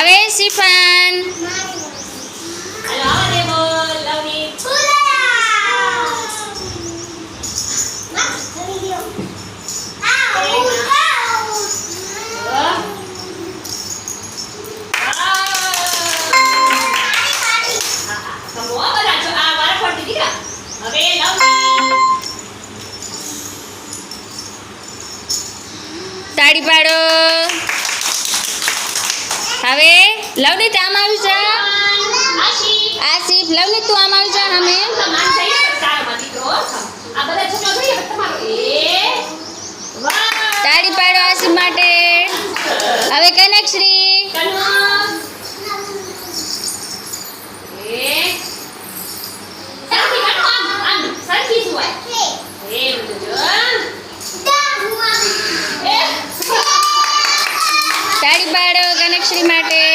હવે શિફાન હાલો આવા દે બોલ લવની તાળી પાડો. હવે લવની તે આમ આવી જા. આસિફ લવની તું આમ આવી જા. અમે તાળી પાડો આસિફ માટે. હવે કનકશ્રી તાળી પાડો કનકશ્રી માટે.